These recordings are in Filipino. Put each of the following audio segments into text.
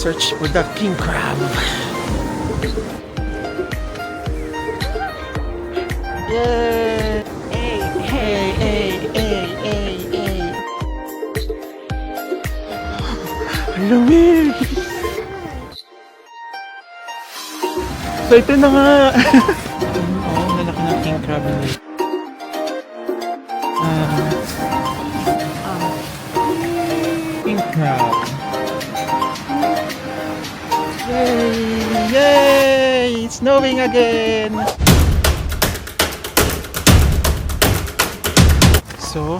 Search for the king crab. Yay! Hey, hey, hey, hey, hey, hey. Ang lamig! So ito na nga! Oo, lalaki ng king crab. King crab. Yay! Yay! It's snowing again! So,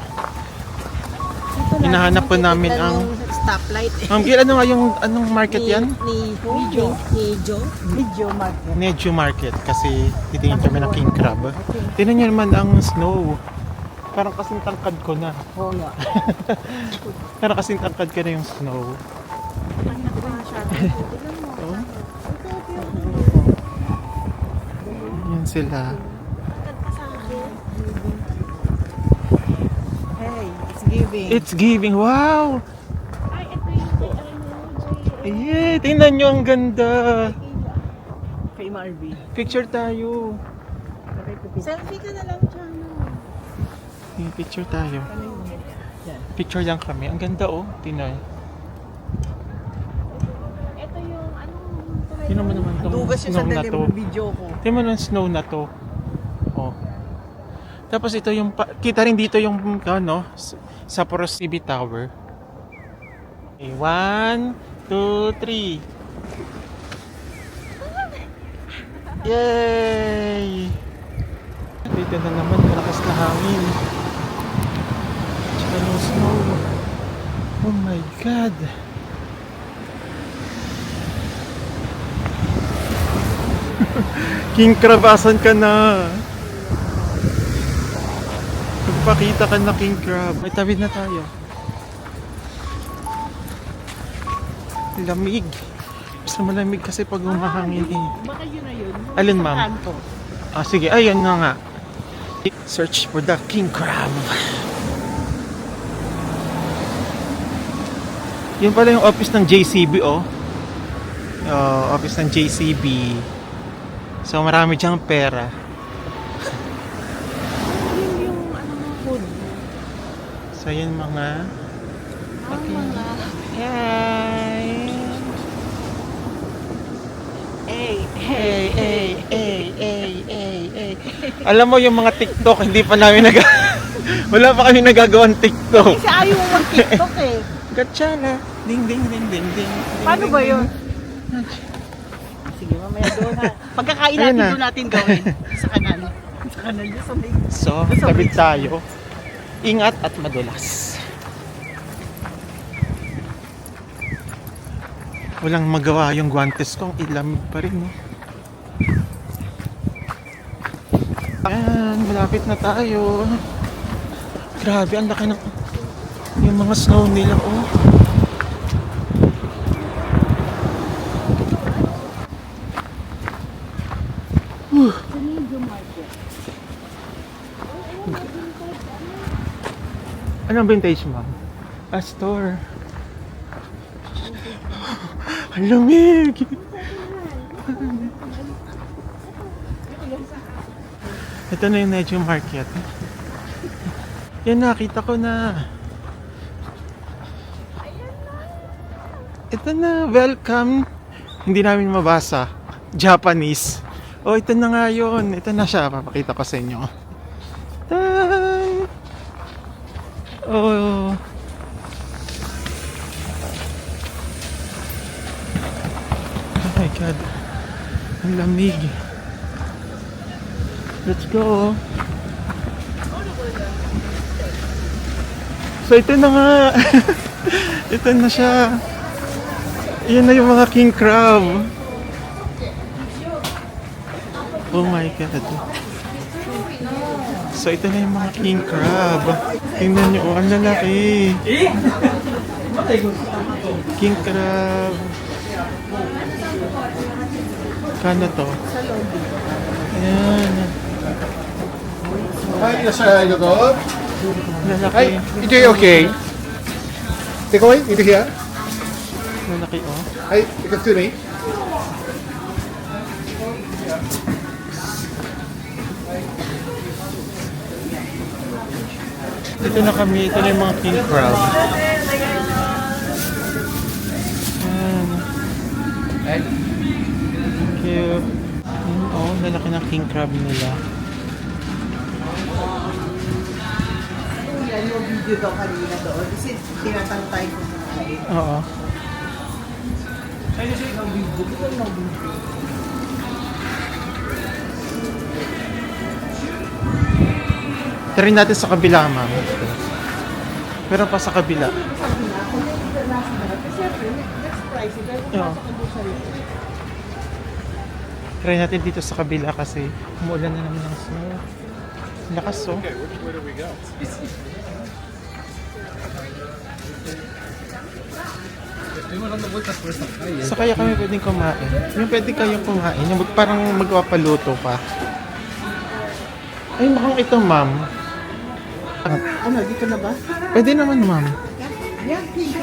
hinahanap po namin ang stoplight. ano nga yung anong market yan? Medyo market. Nejo Market kasi titingin kami ng king crab. Tingnan niyo naman ang snow. Parang kasing tangkad ko na. Oo nga. Parang kasing tangkad ka na yung snow. Oh. Yan sila. Hey, it's giving. It's giving. Wow! Yeah, tingnan nyo ang ganda. Kay Marvin. Picture tayo. Selfie ka na lang, Chano. Picture tayo. Yan. Picture lang kami. Ang ganda oh. Tingnan. Ito yung Tingnan mo naman itong Dugas yung snow na sandali to. mo video ko. Tingnan mo yung snow na to. Oh. Tapos ito yung, kita rin dito yung, ano, Sapporo CB Tower. Okay, 1, 2, 3. Yay! Dito na naman, malakas na hangin. Tsaka yung snow. Oh my God! King crab, asan ka na? Magpakita ka na, king crab. May tawid na tayo. Lamig. Basta malamig kasi pag humahangin eh. Baka yun na yun. Alin, ma'am? Kanto. Ah, sige. Ayun na nga. Search for the king crab. Yun pala yung office ng JCB, oh. Office ng JCB. So, marami diyang pera. Yun yung food. So, yun mga... Mga... Hi! Hey, Hey, hey, hey, hey, hey, hey. Alam mo yung mga TikTok, hindi pa namin wala pa kami nagagawang TikTok. Kasi ayaw mo mag-tiktok eh. Gatchana. Ding, ding, ding, ding, ding. Paano ba yun? Sige, mamaya doon ha. Pagkakain Ayun natin na. doon natin gawin. Sa kanal. Sa kanal niya sa may... So, tabid tayo. Ingat at madulas. Walang magawa yung guantes ko. Ang ilamig pa rin. No? Ayan, malapit na tayo. Grabe, ang laki ng yung mga snow nila. Oh. Anong vintage, ma'am? A store. Ang lamig! Ito na yung Nejo Market. Yan, nakita ko na. Ito na, welcome. Hindi namin mabasa. Japanese. Oh, ito na nga yun. Ito na siya. Papakita ko sa inyo. Tan! Oh. Oh my God. Ang lamig. Let's go. So ito na nga. Ito na siya. Yan na yung mga king crab. Oh my God. So ito na yung mga king crab. Tingnan nyo, oh, ang lalaki. King crab. Kano to? Ayan. はい、いらっしゃい、どうぞ。は Lalaki. い、いて OK。Take away, いて here。Malaki oh. はい、excuse me. Dito na kami. Ito na yung mga king crab. Ayan. Thank you. Yun, oh, lalaki ng king crab nila. Yan yung video daw kanina doon. Kasi tinatang tayo kung saan. Oo. Ay, kasi yung video. Ito yung video. Try natin sa kabila, ma'am. Pero pa sa kabila. Oo. Try natin dito sa kabila kasi umuulan na naman ng snow. Lakas oh. Okay, where do we go? So kaya kami pwedeng kumain. Yung pwede kayong kumain, yung parang magpapaluto pa. Ay, mukhang ito, ma'am. Ano, dito na ba? Pwede naman, ma'am. Yan, okay.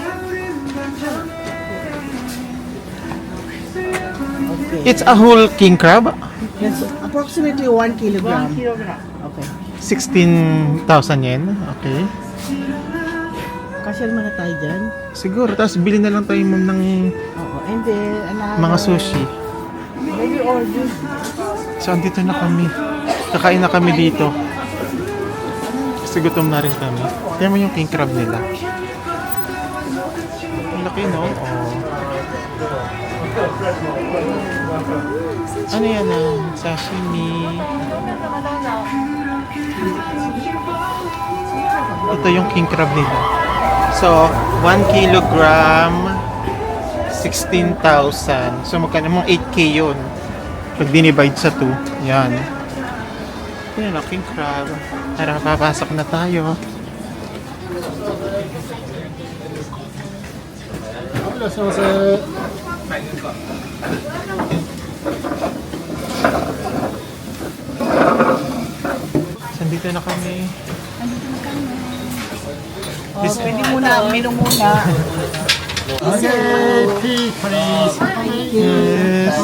It's a whole king crab. Yes, approximately 1 kilogram. 1 kilogram. Okay. 16,000 yen. Okay. Kasya naman na tayo dyan. Siguro. Tapos bili na lang tayo, ma'am, ng Oo. And then, mga sushi. Maybe order. So, andito na kami. Kakain na kami dito. Kasi gutom na rin kami. Tingnan mo yung king crab nila. Ang laki, no? Oh. Ano yan ah? Sashimi. Ito yung king crab nila. So, 1 kilogram, 16,000. So, magkano mga 8K yun. Pag dinivide sa 2. Yan. Yan ang king crab. Tara, papasok na tayo. Sandito na kami. This Pwede muna, menu muna. Okay, tea, please. Yes.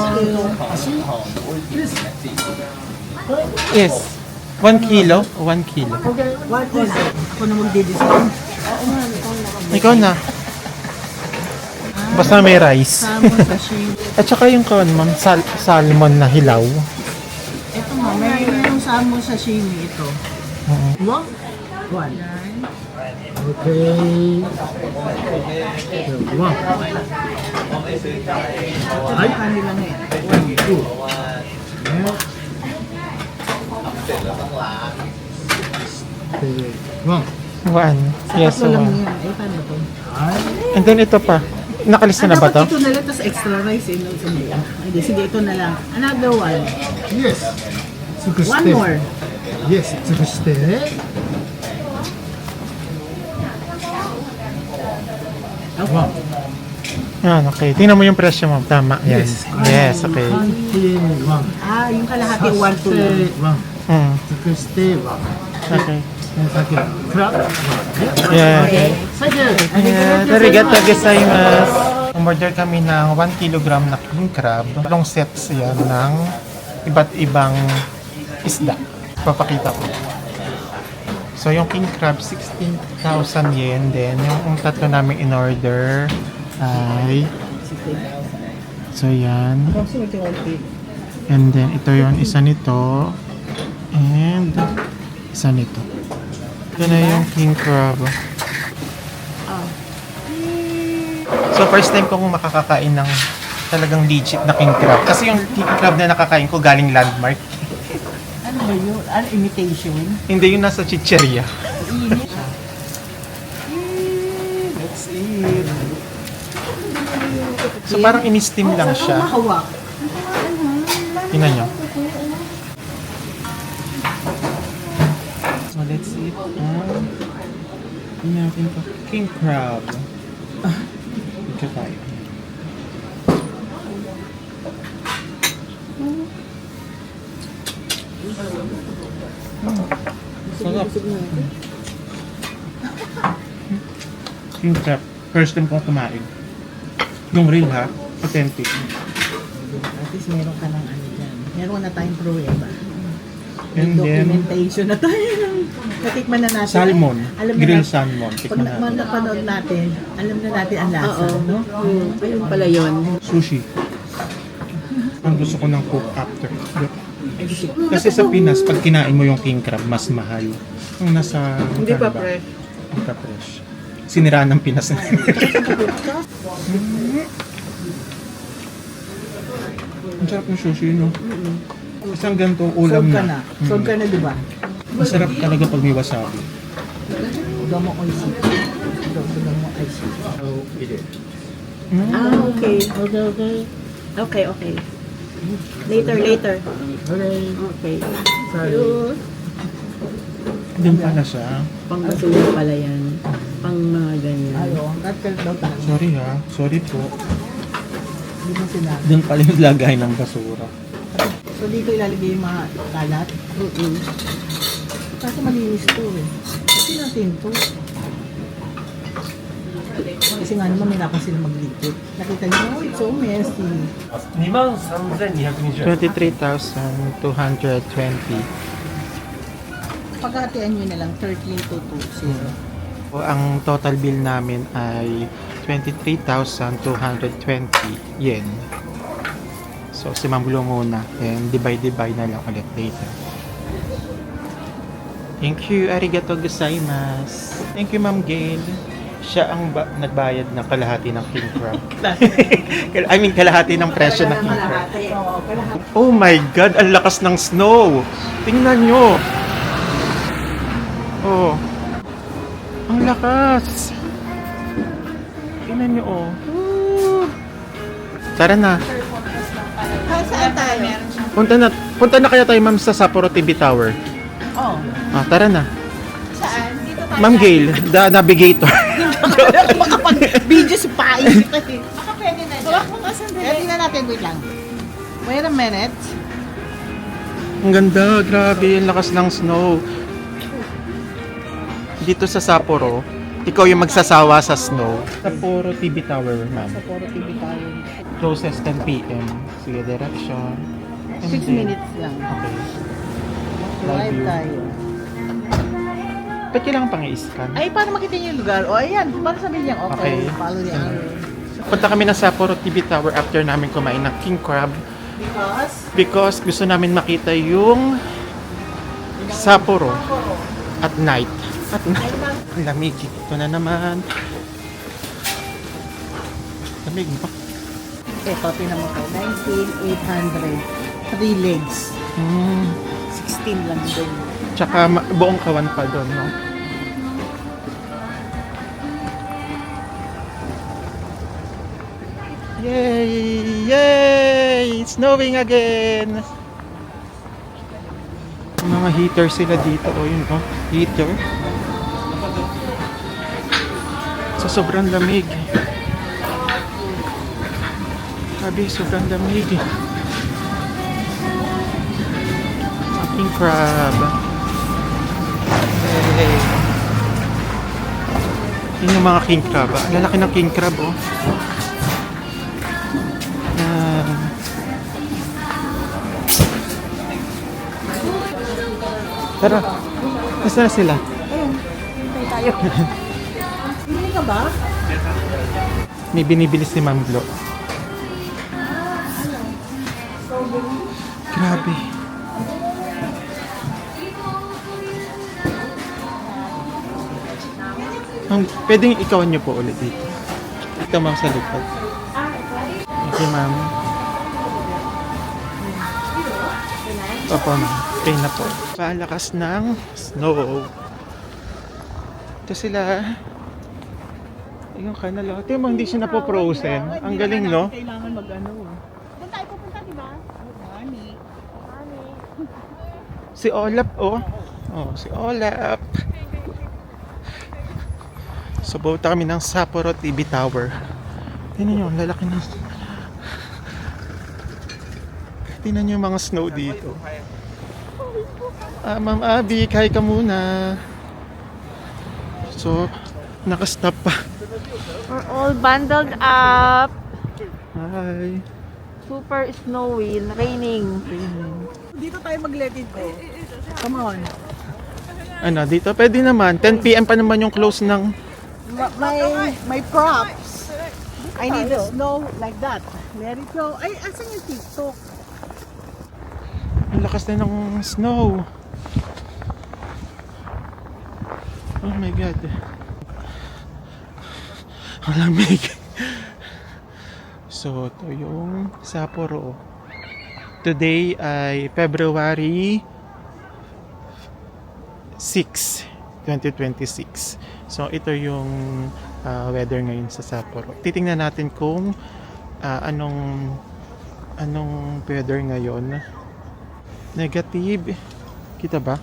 Yes. 1 kilo? 1 kilo. What is it? Ako na magdi-discount. Ikaw na. Basta may rice. Salmon sashimi. At saka yung kawan, ma'am, salmon na hilaw. Ito nga, may yung salmon sashimi ito. Oo. One? One. Okay. One. Ay, kanila na yan. Okay. One. 1. Yes, Tatlo lang 1. yan. Ay, paano to? And then ito pa. Nakalista na ba to? Dapat ito na lang, tapos extra rice eh. No? Hindi, sige, ito na lang. Another one. Yes. One more. Yes, 潰して。 Okay. Yan, okay. Tingnan mo yung presyo, ma'am. Tama. Yan. Yes, okay. Ah, yung kalahati, 1 to lang. Mm. 潰して、Okay. さっきのクラブ。 Yeah. Okay. Yeah, arigatou gozaimasu. Umorder kami ng 1 kilogram na king crab. Long sets yan ng iba't ibang isda. Papakita ko. So, yung king crab, 16,000 yen. Then, yung tatlo namin in order ay... So, yan. Approximately 1 kilo. And then, ito yung isa nito. And isa nito. Ito na yung king crab. So, first time ko makakakain ng talagang legit na king crab. Kasi yung king crab na nakakain ko galing Landmark. Ano ba yun? Ano, imitation? Hindi yung nasa chicheria. Init. Let's eat. So, parang in-steam lang Saan siya. ako mahawak? Tingnan nyo. So, let's eat. Tingnan natin to. King crab. Ito tayo. Sarap. King crab. First time kong kumain. Yung real ha? Authentic. At least meron ka ng ano dyan. Meron na tayong pruweba. And May then, documentation na tayo. Natikman na natin. salmon. Alam na Grilled natin- salmon. Pag Tikman natin. napanood natin, alam na natin ang lasa, Oo. no? Ayun pala yun. Sushi. Ang gusto ko ng cook after. Kasi sa Pinas, pag kinain mo yung king crab, mas mahal. Yung nasa... Hindi pa Canada, fresh. Hindi pa fresh. Siniraan ng Pinas. Ang sarap ng sushi, no? Isang ganito ulam Sold ka na. na. Sold ka na, di ba? Masarap talaga pag may wasabi. Domo oishi. Domo oishi. Ah, okay. Okay, okay. Okay, okay. Later. Okay. Okay. Sorry. Din pala siya. Pang basura pala yan. Pang mga ganyan. Ayo, cut daw tayo. Sorry ha. Sorry po. Hindi mo sinabi. Doon pala yung lagay ng basura. So dito ilalagay yung mga kalat. Kaso malinis to eh. Kasi natin to. Kasi nga naman may lakas sila magligpit. Nakita niyo, oh, it's so messy. 23,220 23,220. Paghatian nyo na lang 13,220. O, ang total bill namin ay 23,220 yen. So, si Ma'am Glo muna. And divide na lang ulit later. Thank you. Arigato gozaimasu. Thank you, Ma'am Gail. Siya ang nagbayad ng kalahati ng king crab. I mean, kalahati ng presyo ng king crab. Oh my God! Ang lakas ng snow! Tingnan nyo! Oh. Ang lakas! Tingnan nyo, oh. Woo! Tara na. Saan tayo? Punta na kaya tayo, ma'am, sa Sapporo TV Tower. Oh. Ah, tara na. Saan? Dito tayo. Ma'am Gail, the navigator. Makapag-video si Pai. Baka pwede na dyan. Tingnan natin, wait lang. Wait a minute. Ang ganda, grabe, ang lakas ng snow. Dito sa Sapporo, ikaw yung magsasawa sa snow. Sapporo TV Tower, ma'am. Sa Poro TV tayo. Closes 10 p.m. Sige, direction. And 6 then- minutes lang. Okay. Drive view. tayo. Ba't kailangan pang i-scan? Ay, paano makita niyo yung lugar? O, ayan. Para sabihin niya, okay, Okay. follow the arrow. Punta kami ng Sapporo TV Tower after namin kumain ng king crab because gusto namin makita yung Sapporo at night. At night. Ang lamig. Ito na naman. Lamig ba? Ito, tinamot ko. 19,800. 3 legs. 16 lang din. Tsaka buong kawan pa doon, no? Yay! Yay! It's snowing again! Mga heater sila dito. O yun, oh. Heater. Sa sobrang lamig. Sabi, sobrang lamig. King crab. Yay! Yun yung mga king crab. Ang lalaki ng king crab, oh. Yan. Tara. Nasa na sila? Hindi ka ba? May binibili si Ma'am Glo. Grabe. Pwedeng ikawan niyo po ulit dito. Ito, ma'am, sa likod. Thank you, ma'am. Opo, ma'am. Okay na po. Palakas ng snow. Ito sila. Yung kanal. Ito yung hindi siya napoprosen. Ang galing, no? Kailangan mag-ano. Doon tayo pupunta, di ba? Mami. Si Olap, oh. Oh, si Olap. So, buta kami ng Sapporo TV Tower. Tingnan nyo, ang lalaki na. Tingnan nyo yung mga snow dito. Ah, Ma'am Abby, kaya ka muna. So, nakastop pa. We're all bundled up. Hi. Super snowy, raining. Dito tayo mag-let it go. Come on. Ano, dito? Pwede naman. 10 p.m. pa naman yung close ng... My props. I need the snow like that. Let it go. Ay, asan yung TikTok? Ang lakas na ng snow. Oh my God. Ang lamig. So, ito yung Sapporo. Today ay February 6, 2026. So, ito yung weather ngayon sa Sapporo. Titingnan natin kung anong weather ngayon. Negative. Kita ba?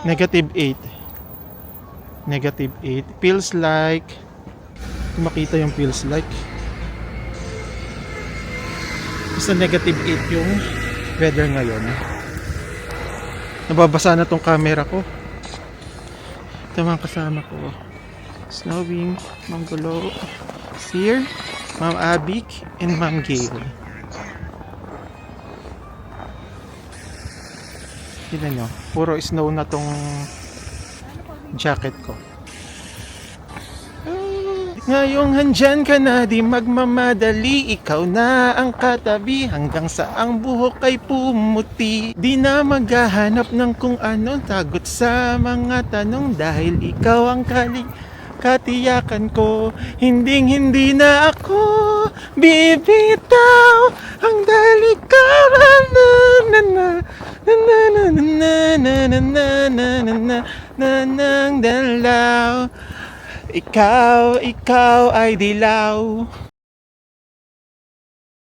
Negative 8. Negative 8. Feels like, kung makita yung feels like, basta negative 8 yung weather ngayon. Nababasa na tong camera ko. Ito mga kasama ko. Snowing, Ma'am Gulo, Sir, Ma'am Abik, and Ma'am Gail. Tignan nyo, puro snow na tong jacket ko. Ngayong handyan ka na, di magmamadali. Ikaw na ang katabi hanggang sa ang buhok ay pumuti. Di na maghahanap ng kung ano, tagot sa mga tanong. Dahil ikaw ang katiyakan ko. Hindi na ako bibitaw. Ang dalikaran nang dalaw. Ikaw ay dilaw.